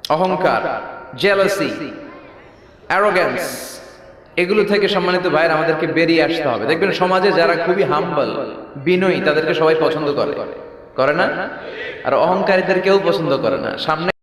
অহংকার, jealousy, arrogance, এগুলো থেকে সম্মানিত ভাইয়ের আমাদেরকে বেরিয়ে আসতে হবে। দেখবেন সমাজে যারা খুবই হাম্বল, বিনয়ী, তাদেরকে সবাই পছন্দ করে, করে না? আর অহংকারীদের কেউ পছন্দ করে না। সামনে